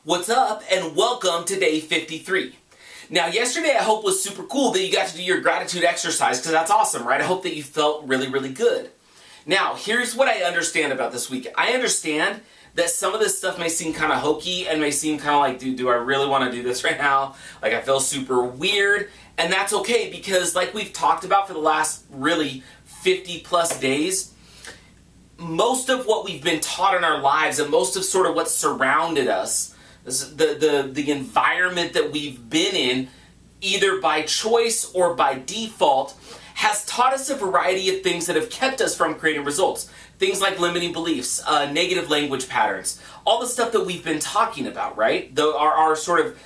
What's up, and welcome to day 53. Now, yesterday I hope was super cool that you got to do your gratitude exercise, because that's awesome, right? I hope that you felt really, really good. Now, here's what I understand about this week. I understand that some of this stuff may seem kind of hokey and may seem kind of like, dude, do I really want to do this right now? Like, I feel super weird, and that's okay, because like we've talked about for the last really 50 plus days, most of what we've been taught in our lives and most of sort of what surrounded us, the environment that we've been in, either by choice or by default, has taught us a variety of things that have kept us from creating results. Things like limiting beliefs, negative language patterns, all the stuff that we've been talking about, right? Our sort of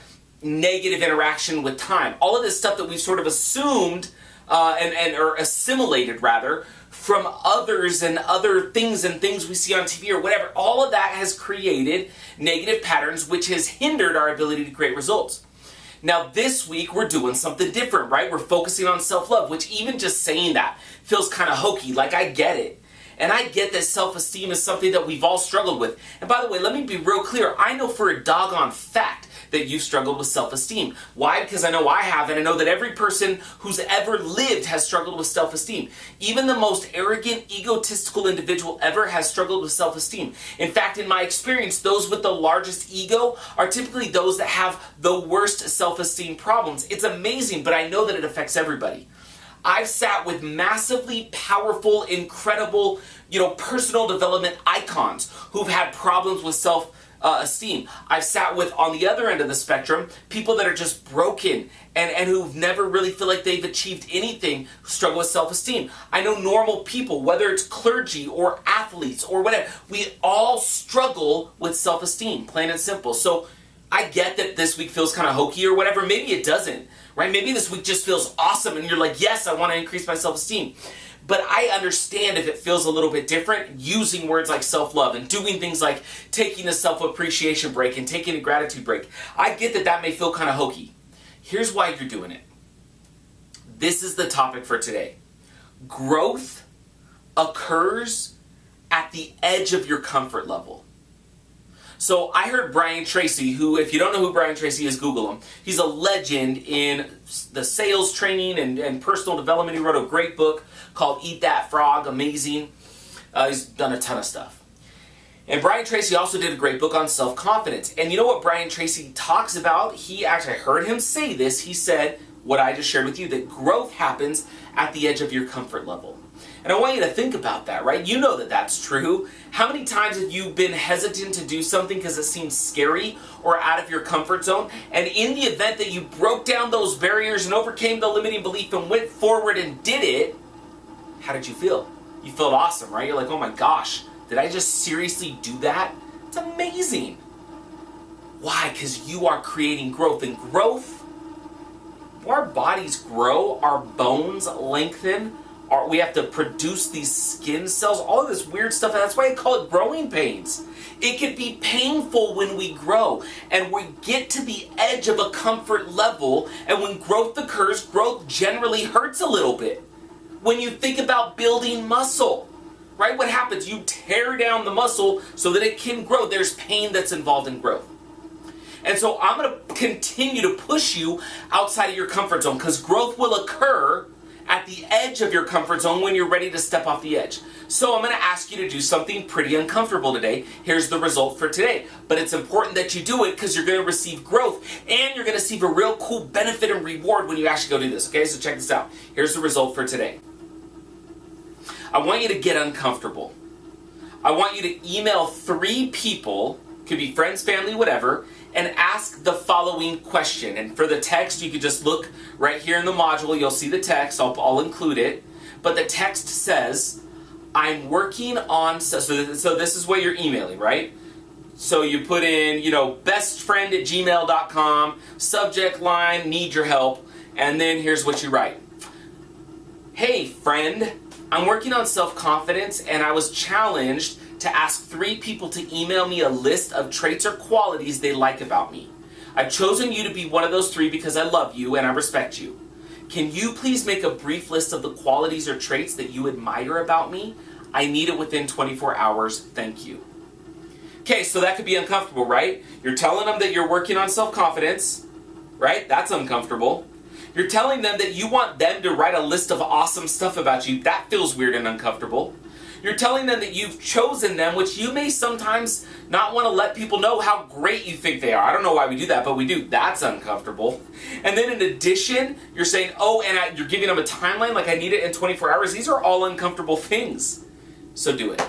negative interaction with time. All of this stuff that we've sort of assumed or assimilated rather from others and other things and things we see on TV or whatever. All of that has created negative patterns, which has hindered our ability to create results. Now this week we're doing something different, right? We're focusing on self-love, which even just saying that feels kind of hokey. Like, I get it. And I get that self-esteem is something that we've all struggled with. And by the way, let me be real clear. I know for a doggone fact that you've struggled with self-esteem. Why? Because I know I have, and I know that every person who's ever lived has struggled with self-esteem. Even the most arrogant, egotistical individual ever has struggled with self-esteem. In fact, in my experience, those with the largest ego are typically those that have the worst self-esteem problems. It's amazing, but I know that it affects everybody. I've sat with massively powerful, incredible, personal development icons who've had problems with self-esteem. I've sat with, on the other end of the spectrum, people that are just broken and who never really feel like they've achieved anything, who struggle with self-esteem. I know normal people, whether it's clergy or athletes or whatever, we all struggle with self-esteem, plain and simple. So I get that this week feels kind of hokey or whatever. Maybe it doesn't, right? Maybe this week just feels awesome and you're like, yes, I want to increase my self-esteem. But I understand if it feels a little bit different, using words like self-love and doing things like taking a self-appreciation break and taking a gratitude break. I get that that may feel kind of hokey. Here's why you're doing it. This is the topic for today. Growth occurs at the edge of your comfort level. So I heard Brian Tracy, who, if you don't know who Brian Tracy is, Google him. He's a legend in the sales training and personal development. He wrote a great book called Eat That Frog, amazing. He's done a ton of stuff. And Brian Tracy also did a great book on self-confidence. And you know what Brian Tracy talks about? He actually, I heard him say this. He said, what I just shared with you, that growth happens at the edge of your comfort level. And I want you to think about that, right? You know that that's true. How many times have you been hesitant to do something because it seems scary or out of your comfort zone? And in the event that you broke down those barriers and overcame the limiting belief and went forward and did it, how did you feel? You felt awesome, right? You're like, oh my gosh, did I just seriously do that? It's amazing. Why? Because you are creating growth. And growth, our bodies grow, our bones lengthen, we have to produce these skin cells, all of this weird stuff, and that's why I call it growing pains. It can be painful when we grow, and we get to the edge of a comfort level, and when growth occurs, growth generally hurts a little bit. When you think about building muscle, right, what happens? You tear down the muscle so that it can grow. There's pain that's involved in growth. And so I'm going to continue to push you outside of your comfort zone, because growth will occur at the edge of your comfort zone when you're ready to step off the edge. So I'm going to ask you to do something pretty uncomfortable today. Here's the result for today. But it's important that you do it, because you're going to receive growth and you're going to receive a real cool benefit and reward when you actually go do this. Okay, so check this out. Here's the result for today. I want you to get uncomfortable. I want you to email 3 people, could be friends, family, whatever, and ask the following question. And for the text, you could just look right here in the module. You'll see the text. I'll include it. But the text says, I'm working on... So this is what you're emailing, right? So you put in, bestfriend@gmail.com, subject line, need your help, and then here's what you write. Hey, friend, I'm working on self-confidence, and I was challenged to ask 3 people to email me a list of traits or qualities they like about me. I've chosen you to be one of those 3 because I love you and I respect you. Can you please make a brief list of the qualities or traits that you admire about me? I need it within 24 hours. Thank you. Okay, so that could be uncomfortable, right? You're telling them that you're working on self-confidence, right? That's uncomfortable. You're telling them that you want them to write a list of awesome stuff about you. That feels weird and uncomfortable. You're telling them that you've chosen them, which you may sometimes not want to let people know how great you think they are. I don't know why we do that, but we do. That's uncomfortable. And then in addition, you're saying, oh, and you're giving them a timeline, like I need it in 24 hours. These are all uncomfortable things. So do it.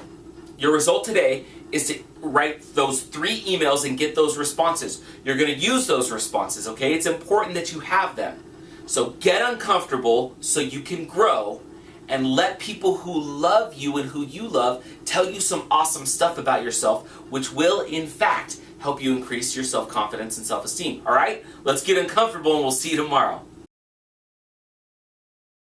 Your result today is to write those 3 emails and get those responses. You're going to use those responses, okay? It's important that you have them. So get uncomfortable so you can grow, and let people who love you and who you love tell you some awesome stuff about yourself, which will, in fact, help you increase your self-confidence and self-esteem. All right? Let's get uncomfortable, and we'll see you tomorrow.